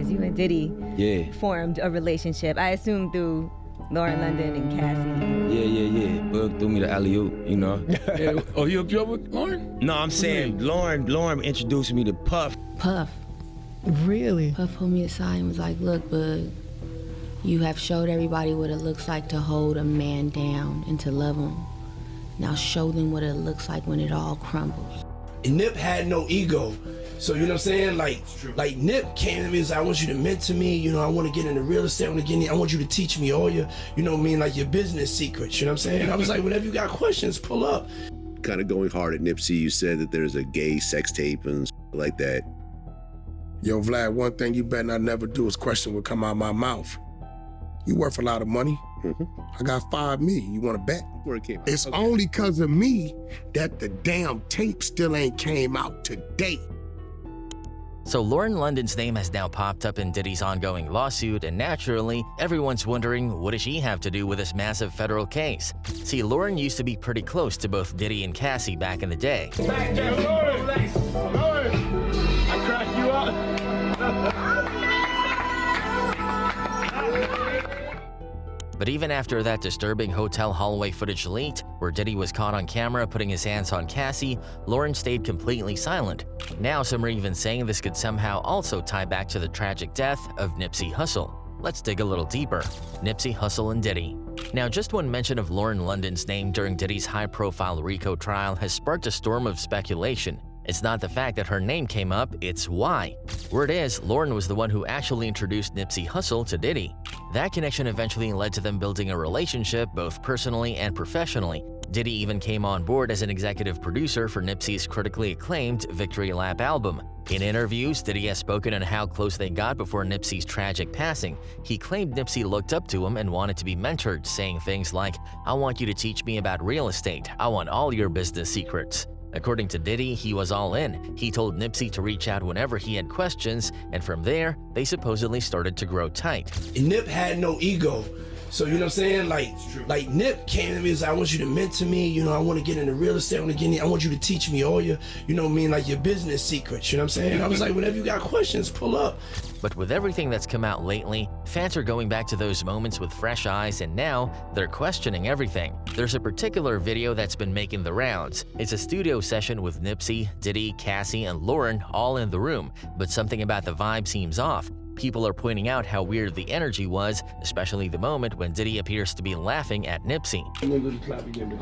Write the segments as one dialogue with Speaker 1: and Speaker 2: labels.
Speaker 1: You and Diddy formed a relationship, I assume through Lauren London and Cassie.
Speaker 2: Yeah. Boog threw me the alley-oop, you know.
Speaker 3: Oh, you hooked you up with Lauren?
Speaker 2: No, I'm saying Lauren introduced me to Puff.
Speaker 4: Puff.
Speaker 5: Really?
Speaker 4: Puff pulled me aside and was like, look, Boog, you have showed everybody what it looks like to hold a man down and to love him. Now show them what it looks like when it all crumbles.
Speaker 6: And Nip had no ego. So, you know what I'm saying? Like Nip came to me and said, I want you to mentor me. You know, I want to get into real estate. I want you to teach me all your, you know what I mean, like your business secrets. You know what I'm saying? I was like, whenever you got questions, pull up.
Speaker 7: Kind of going hard at Nipsey, you said that there's a gay sex tape and like that.
Speaker 8: Yo, Vlad, one thing you better not never do is question what come out of my mouth. You worth a lot of money. I got $5 million. You want to bet?
Speaker 7: Where it came out.
Speaker 8: It's only because of me that the damn tape still ain't came out today.
Speaker 9: So Lauren London's name has now popped up in Diddy's ongoing lawsuit, and naturally, everyone's wondering, what does she have to do with this massive federal case? See, Lauren used to be pretty close to both Diddy and Cassie back in the day.
Speaker 3: Back there, Lauren, I cracked you up.
Speaker 9: But even after that disturbing hotel hallway footage leaked, where Diddy was caught on camera putting his hands on Cassie, Lauren stayed completely silent. Now some are even saying this could somehow also tie back to the tragic death of Nipsey Hussle. Let's dig a little deeper. Nipsey Hussle and Diddy. Now, just one mention of Lauren London's name during Diddy's high-profile RICO trial has sparked a storm of speculation. It's not the fact that her name came up, it's why. Word is, Lauren was the one who actually introduced Nipsey Hussle to Diddy. That connection eventually led to them building a relationship both personally and professionally. Diddy even came on board as an executive producer for Nipsey's critically acclaimed Victory Lap album. In interviews, Diddy has spoken on how close they got before Nipsey's tragic passing. He claimed Nipsey looked up to him and wanted to be mentored, saying things like, "I want you to teach me about real estate. I want all your business secrets." According to Diddy, he was all in. He told Nipsey to reach out whenever he had questions, and from there, they supposedly started to grow tight.
Speaker 6: And Nip had no ego. So, you know what I'm saying? Like Nip came to me and said, I want you to mentor me. You know, I want to get into real estate. I want you to teach me all your, you know what I mean, like your business secrets. You know what I'm saying? I was like, whenever you got questions, pull up.
Speaker 9: But with everything that's come out lately, fans are going back to those moments with fresh eyes, and now they're questioning everything. There's a particular video that's been making the rounds. It's a studio session with Nipsey, Diddy, Cassie, and Lauren all in the room, but something about the vibe seems off. People are pointing out how weird the energy was, especially the moment when Diddy appears to be laughing at Nipsey.
Speaker 3: I'm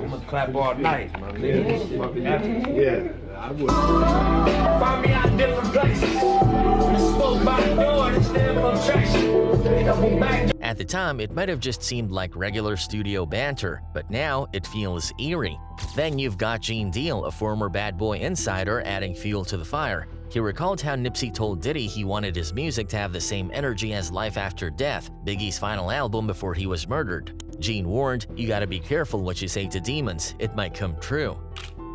Speaker 3: gonna clap all night, my nigga.
Speaker 7: Yeah, I would.
Speaker 3: Find me out different places. Smoke by the door and stand for traction. Double back.
Speaker 9: At the time, it might have just seemed like regular studio banter, but now it feels eerie. Then you've got Gene Deal, a former Bad Boy insider, adding fuel to the fire. He recalled how Nipsey told Diddy he wanted his music to have the same energy as Life After Death, Biggie's final album before he was murdered. Gene warned, "You gotta be careful what you say to demons, it might come true."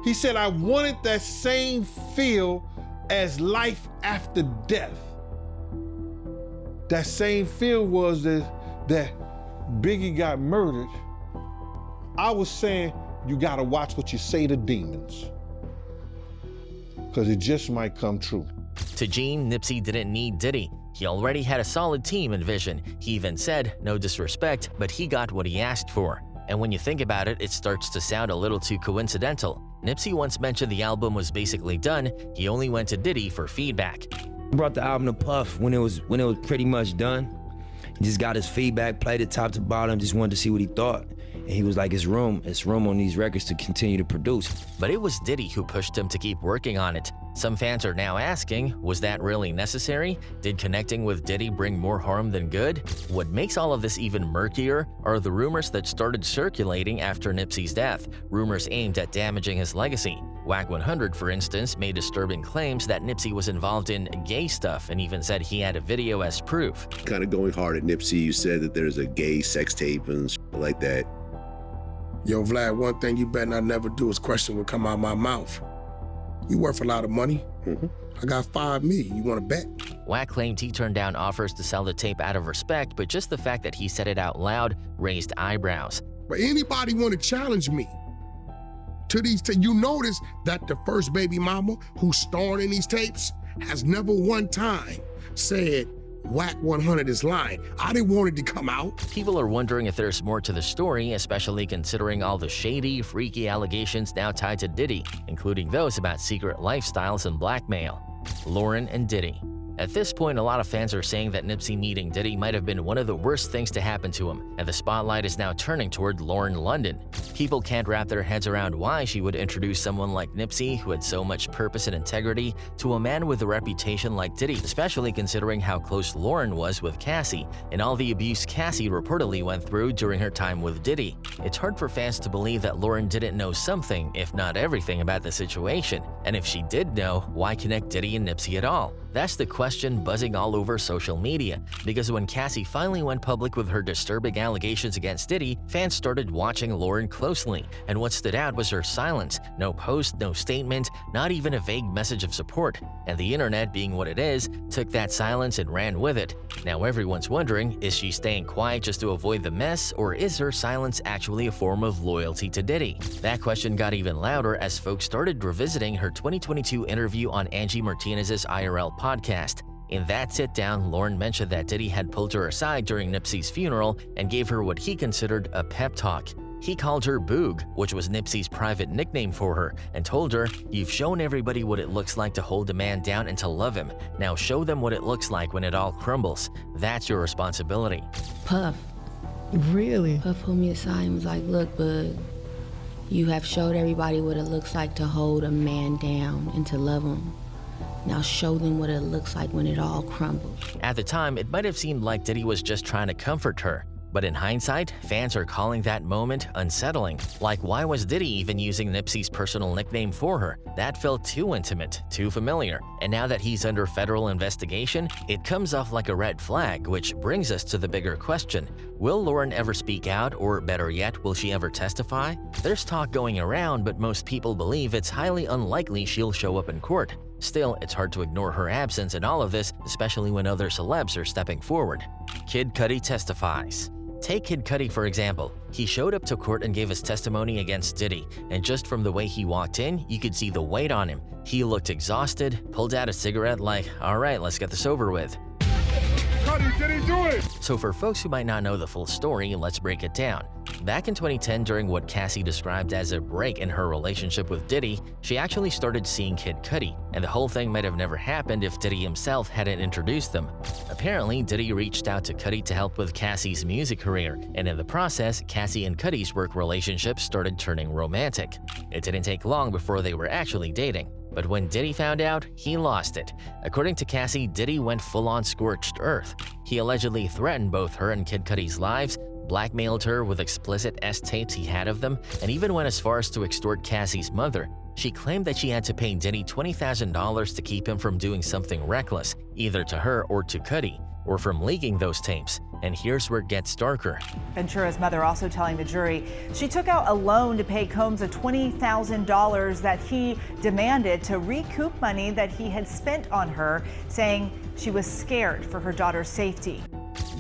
Speaker 10: He said, I wanted that same feel as Life After Death. That same feel was that Biggie got murdered. I was saying, you gotta watch what you say to demons, because it just might come true.
Speaker 9: To Gene, Nipsey didn't need Diddy. He already had a solid team in Vision. He even said, no disrespect, but he got what he asked for. And when you think about it, it starts to sound a little too coincidental. Nipsey once mentioned the album was basically done, he only went to Diddy for feedback.
Speaker 2: I brought the album to Puff when it was pretty much done. He just got his feedback, played it top to bottom, just wanted to see what he thought. And he was like, it's room on these records to continue to produce.
Speaker 9: But it was Diddy who pushed him to keep working on it. Some fans are now asking, was that really necessary? Did connecting with Diddy bring more harm than good? What makes all of this even murkier are the rumors that started circulating after Nipsey's death, rumors aimed at damaging his legacy. Wack 100, for instance, made disturbing claims that Nipsey was involved in gay stuff and even said he had a video as proof.
Speaker 7: Kind of going hard at Nipsey, you said that there's a gay sex tape and like that.
Speaker 8: Yo, Vlad, one thing you better not never do is question what come out of my mouth. You worth a lot of money. I got $5 million. You want to bet?
Speaker 9: Wack claimed he turned down offers to sell the tape out of respect, but just the fact that he said it out loud raised eyebrows.
Speaker 8: But anybody want to challenge me to these tapes? You notice that the first baby mama who's starring in these tapes has never one time said, Whack 100 is lying. I didn't want it to come out.
Speaker 9: People are wondering if there's more to the story, especially considering all the shady, freaky allegations now tied to Diddy, including those about secret lifestyles and blackmail. Lauren and Diddy. At this point, a lot of fans are saying that Nipsey meeting Diddy might have been one of the worst things to happen to him, and the spotlight is now turning toward Lauren London. People can't wrap their heads around why she would introduce someone like Nipsey, who had so much purpose and integrity, to a man with a reputation like Diddy, especially considering how close Lauren was with Cassie, and all the abuse Cassie reportedly went through during her time with Diddy. It's hard for fans to believe that Lauren didn't know something, if not everything, about the situation, and if she did know, why connect Diddy and Nipsey at all? That's the question buzzing all over social media, because when Cassie finally went public with her disturbing allegations against Diddy, fans started watching Lauren closely, and what stood out was her silence. No post, no statement, not even a vague message of support. And the internet, being what it is, took that silence and ran with it. Now everyone's wondering, is she staying quiet just to avoid the mess, or is her silence actually a form of loyalty to Diddy? That question got even louder as folks started revisiting her 2022 interview on Angie Martinez's IRL podcast. In that sit-down, Lauren mentioned that Diddy had pulled her aside during Nipsey's funeral and gave her what he considered a pep talk. He called her Boog, which was Nipsey's private nickname for her, and told her, "You've shown everybody what it looks like to hold a man down and to love him. Now show them what it looks like when it all crumbles. That's your responsibility."
Speaker 4: Puff.
Speaker 5: Really?
Speaker 4: Puff pulled me aside and was like, "Look, Boog, you have showed everybody what it looks like to hold a man down and to love him. Now show them what it looks like when it all crumbles."
Speaker 9: At the time, it might have seemed like Diddy was just trying to comfort her. But in hindsight, fans are calling that moment unsettling. Like, why was Diddy even using Nipsey's personal nickname for her? That felt too intimate, too familiar. And now that he's under federal investigation, it comes off like a red flag, which brings us to the bigger question. Will Lauren ever speak out, or better yet, will she ever testify? There's talk going around, but most people believe it's highly unlikely she'll show up in court. Still, it's hard to ignore her absence in all of this, especially when other celebs are stepping forward. Kid Cudi testifies. Take Kid Cudi for example. He showed up to court and gave his testimony against Diddy, and just from the way he walked in, you could see the weight on him. He looked exhausted, pulled out a cigarette like, "Alright, let's get this over with."
Speaker 10: Cudi, did he do it?
Speaker 9: So for folks who might not know the full story, let's break it down. Back in 2010, during what Cassie described as a break in her relationship with Diddy, she actually started seeing Kid Cudi, and the whole thing might have never happened if Diddy himself hadn't introduced them. Apparently, Diddy reached out to Cudi to help with Cassie's music career, and in the process, Cassie and Cudi's work relationship started turning romantic. It didn't take long before they were actually dating. But when Diddy found out, he lost it. According to Cassie, Diddy went full-on scorched earth. He allegedly threatened both her and Kid Cudi's lives, blackmailed her with explicit S-tapes he had of them, and even went as far as to extort Cassie's mother. She claimed that she had to pay Diddy $20,000 to keep him from doing something reckless, either to her or to Cudi, or from leaking those tapes. And here's where it gets darker.
Speaker 11: Ventura's mother also telling the jury she took out a loan to pay Combs a $20,000 that he demanded to recoup money that he had spent on her, saying she was scared for her daughter's safety.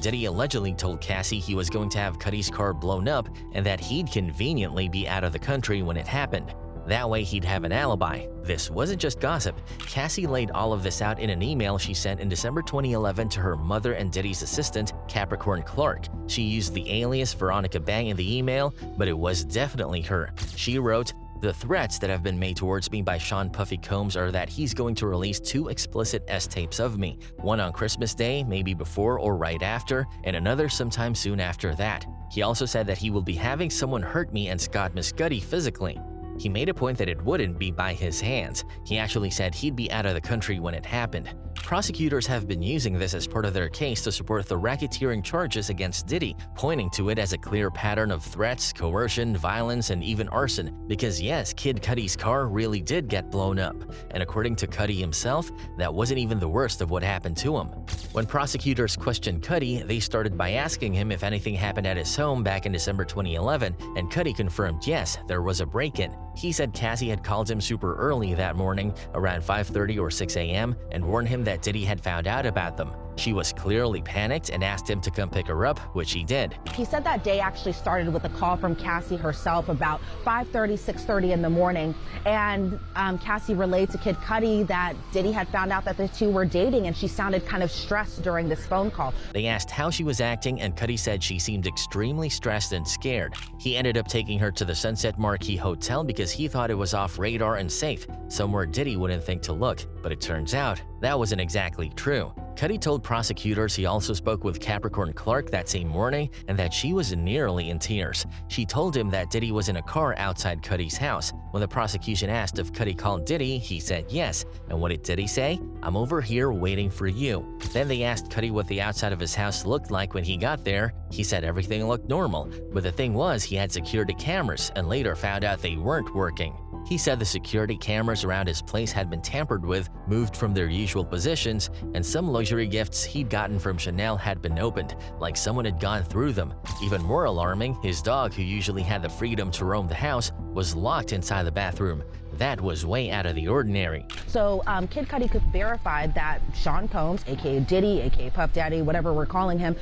Speaker 9: Diddy allegedly told Cassie he was going to have Cudi's car blown up and that he'd conveniently be out of the country when it happened. That way he'd have an alibi. This wasn't just gossip. Cassie laid all of this out in an email she sent in December 2011 to her mother and Diddy's assistant, Capricorn Clark. She used the alias Veronica Bang in the email, but it was definitely her. She wrote, "The threats that have been made towards me by Sean Puffy Combs are that he's going to release 2 explicit S-tapes of me, one on Christmas Day, maybe before or right after, and another sometime soon after that. He also said that he will be having someone hurt me and Scott Miss Cudi physically." He made a point that it wouldn't be by his hands. He actually said he'd be out of the country when it happened. Prosecutors have been using this as part of their case to support the racketeering charges against Diddy, pointing to it as a clear pattern of threats, coercion, violence, and even arson. Because yes, Kid Cudi's car really did get blown up. And according to Cudi himself, that wasn't even the worst of what happened to him. When prosecutors questioned Cudi, they started by asking him if anything happened at his home back in December 2011, and Cudi confirmed yes, there was a break-in. He said Cassie had called him super early that morning, around 5:30 or 6 a.m., and warned him that Diddy had found out about them. She was clearly panicked and asked him to come pick her up, which he did.
Speaker 12: He said that day actually started with a call from Cassie herself about 5:30, 6:30 in the morning. And Cassie relayed to Kid Cudi that Diddy had found out that the two were dating, and she sounded kind of stressed during this phone call.
Speaker 9: They asked how she was acting, and Cudi said she seemed extremely stressed and scared. He ended up taking her to the Sunset Marquis Hotel because he thought it was off radar and safe, somewhere Diddy wouldn't think to look. But it turns out that wasn't exactly true. Cudi told prosecutors he also spoke with Capricorn Clark that same morning and that she was nearly in tears. She told him that Diddy was in a car outside Cudi's house. When the prosecution asked if Cudi called Diddy, he said yes. And what did Diddy say? "I'm over here waiting for you." Then they asked Cudi what the outside of his house looked like when he got there. He said everything looked normal, but the thing was he had security cameras and later found out they weren't working. He said the security cameras around his place had been tampered with, moved from their usual positions, and some luxury gifts he'd gotten from Chanel had been opened, like someone had gone through them. Even more alarming, his dog, who usually had the freedom to roam the house, was locked inside the bathroom. That was way out of the ordinary.
Speaker 12: So Kid Cudi could verify that Sean Combs, aka Diddy, aka Puff Daddy, whatever we're calling him,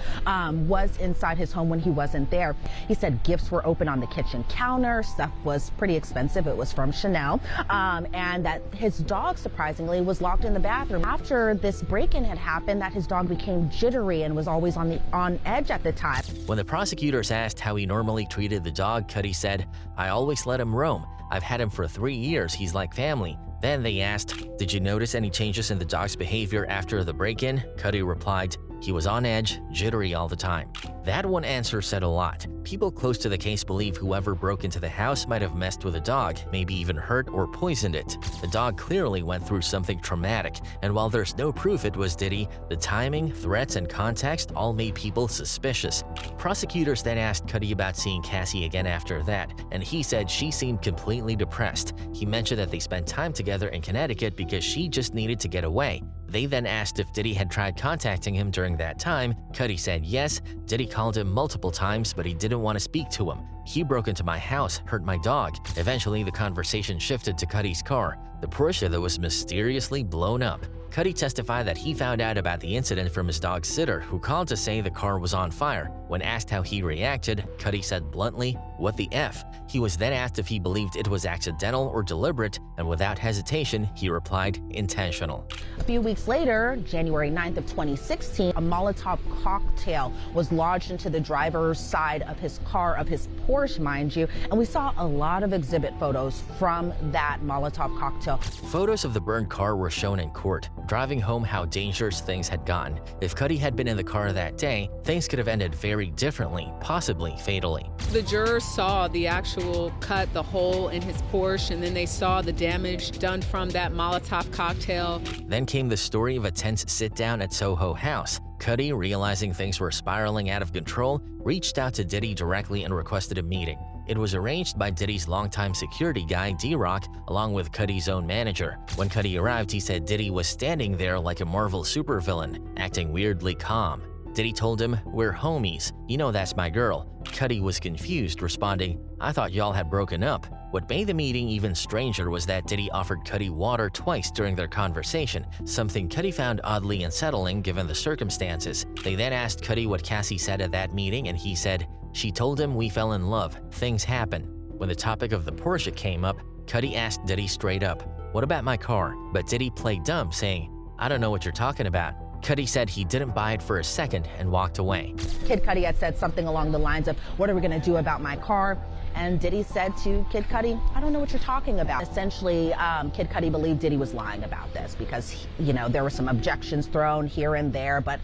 Speaker 12: was inside his home when he wasn't there. He said gifts were open on the kitchen counter, stuff was pretty expensive, it was from Chanel, and that his dog, surprisingly, was locked in the bathroom. After this break-in had happened, that his dog became jittery and was always on edge at the time.
Speaker 9: When the prosecutors asked how he normally treated the dog, Cudi said, "I always let him roam. I've had him for 3 years, he's like family." Then they asked, "Did you notice any changes in the dog's behavior after the break-in?" Cudi replied, "He was on edge, jittery all the time." That one answer said a lot. People close to the case believe whoever broke into the house might have messed with the dog, maybe even hurt or poisoned it. The dog clearly went through something traumatic, and while there's no proof it was Diddy, the timing, threats, and context all made people suspicious. Prosecutors then asked Cudi about seeing Cassie again after that, and he said she seemed completely depressed. He mentioned that they spent time together in Connecticut because she just needed to get away. They then asked if Diddy had tried contacting him during that time. Cudi said yes. Diddy called him multiple times, but he didn't want to speak to him. "He broke into my house, hurt my dog." Eventually, the conversation shifted to Cudi's car, the Porsche that was mysteriously blown up. Cudi testified that he found out about the incident from his dog's sitter, who called to say the car was on fire. When asked how he reacted, Cudi said bluntly, "What the F?" He was then asked if he believed it was accidental or deliberate, and without hesitation, he replied, "Intentional."
Speaker 12: A few weeks later, January 9th of 2016, a Molotov cocktail was lodged into the driver's side of his car, of his Porsche, mind you, and we saw a lot of exhibit photos from that Molotov cocktail.
Speaker 9: Photos of the burned car were shown in court, driving home how dangerous things had gotten. If Cudi had been in the car that day, things could have ended very differently, possibly fatally.
Speaker 13: The jurors saw the actual cut, the hole in his Porsche, and then they saw the damage done from that Molotov cocktail.
Speaker 9: Then came the story of a tense sit-down at Soho House. Cudi, realizing things were spiraling out of control, reached out to Diddy directly and requested a meeting. It was arranged by Diddy's longtime security guy, D-Rock, along with Cudi's own manager. When Cudi arrived, he said Diddy was standing there like a Marvel supervillain, acting weirdly calm. Diddy told him, "We're homies. You know that's my girl." Cudi was confused, responding, "I thought y'all had broken up." What made the meeting even stranger was that Diddy offered Cudi water twice during their conversation, something Cudi found oddly unsettling given the circumstances. They then asked Cudi what Cassie said at that meeting, and he said, "She told him we fell in love. Things happen." When the topic of the Porsche came up, Cudi asked Diddy straight up, "What about my car?" But Diddy played dumb, saying, "I don't know what you're talking about." Cudi said he didn't buy it for a second and walked away.
Speaker 12: Kid Cudi had said something along the lines of, "What are we going to do about my car?" And Diddy said to Kid Cudi, "I don't know what you're talking about." Essentially, Kid Cudi believed Diddy was lying about this because, there were some objections thrown here and there, but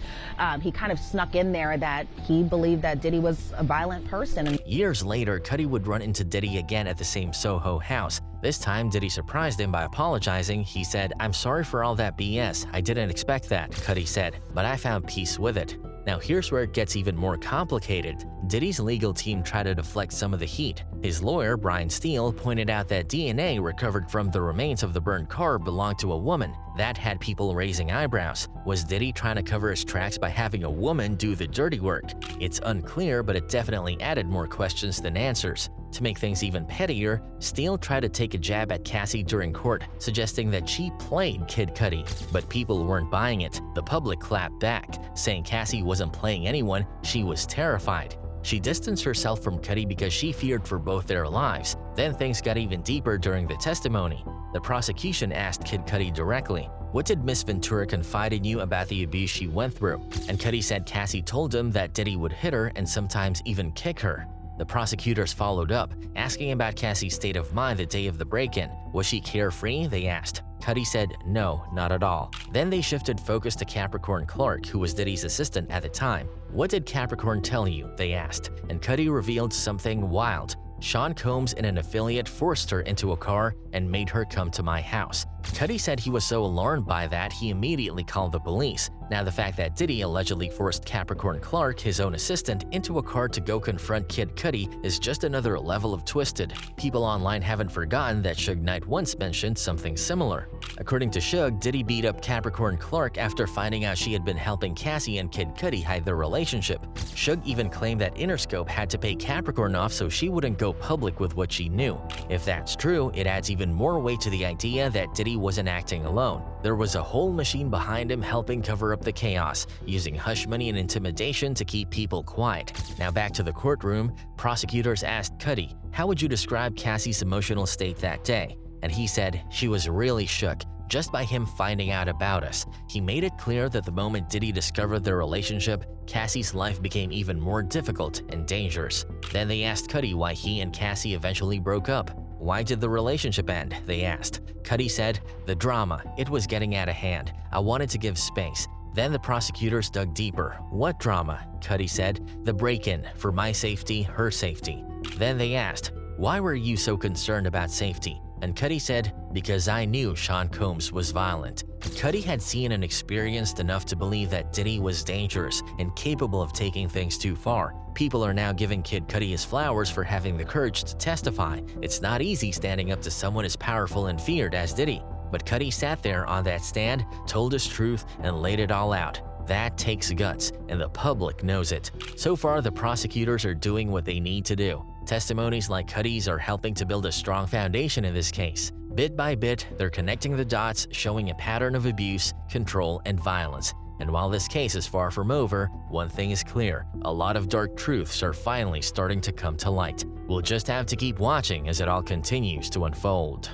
Speaker 12: he kind of snuck in there that he believed that Diddy was a violent person.
Speaker 9: Years later, Cudi would run into Diddy again at the same Soho house. This time, Diddy surprised him by apologizing. He said, "I'm sorry for all that BS. I didn't expect that," Cudi said, "but I found peace with it." Now here's where it gets even more complicated. Diddy's legal team tried to deflect some of the heat. His lawyer, Brian Steele, pointed out that DNA recovered from the remains of the burned car belonged to a woman. That had people raising eyebrows. Was Diddy trying to cover his tracks by having a woman do the dirty work? It's unclear, but it definitely added more questions than answers. To make things even pettier, Steele tried to take a jab at Cassie during court, suggesting that she played Kid Cudi, but people weren't buying it. The public clapped back, saying Cassie wasn't playing anyone, she was terrified. She distanced herself from Cudi because she feared for both their lives. Then things got even deeper during the testimony. The prosecution asked Kid Cudi directly, "What did Miss Ventura confide in you about the abuse she went through?" And Cudi said Cassie told him that Diddy would hit her and sometimes even kick her. The prosecutors followed up, asking about Cassie's state of mind the day of the break-in. Was she carefree, they asked. Cudi said no, not at all. Then they shifted focus to Capricorn Clark, who was Diddy's assistant at the time. What did Capricorn tell you, they asked, and Cudi revealed something wild. Sean Combs and an affiliate forced her into a car and made her come to my house. Cudi said he was so alarmed by that he immediately called the police. Now the fact that Diddy allegedly forced Capricorn Clark, his own assistant, into a car to go confront Kid Cudi is just another level of twisted. People online haven't forgotten that Suge Knight once mentioned something similar. According to Suge, Diddy beat up Capricorn Clark after finding out she had been helping Cassie and Kid Cudi hide their relationship. Suge even claimed that Interscope had to pay Capricorn off so she wouldn't go public with what she knew. If that's true, it adds even more weight to the idea that Diddy wasn't acting alone. There was a whole machine behind him helping cover up the chaos, using hush money and intimidation to keep people quiet. Now back to the courtroom, prosecutors asked Cudi, "How would you describe Cassie's emotional state that day?" And he said, "She was really shook, just by him finding out about us. He made it clear that the moment Diddy discovered their relationship, Cassie's life became even more difficult and dangerous." Then they asked Cudi why he and Cassie eventually broke up. "Why did the relationship end?" they asked. Cudi said, "The drama. It was getting out of hand. I wanted to give space." Then the prosecutors dug deeper. "What drama?" Cudi said, "The break-in, for my safety, her safety." Then they asked, "Why were you so concerned about safety?" And Cudi said, "Because I knew Sean Combs was violent." Cudi had seen and experienced enough to believe that Diddy was dangerous and capable of taking things too far. People are now giving Kid Cudi his flowers for having the courage to testify. It's not easy standing up to someone as powerful and feared as Diddy. But Cudi sat there on that stand, told his truth, and laid it all out. That takes guts, and the public knows it. So far, the prosecutors are doing what they need to do. Testimonies like Cudi's are helping to build a strong foundation in this case. Bit by bit, they're connecting the dots, showing a pattern of abuse, control, and violence. And while this case is far from over, one thing is clear: a lot of dark truths are finally starting to come to light. We'll just have to keep watching as it all continues to unfold.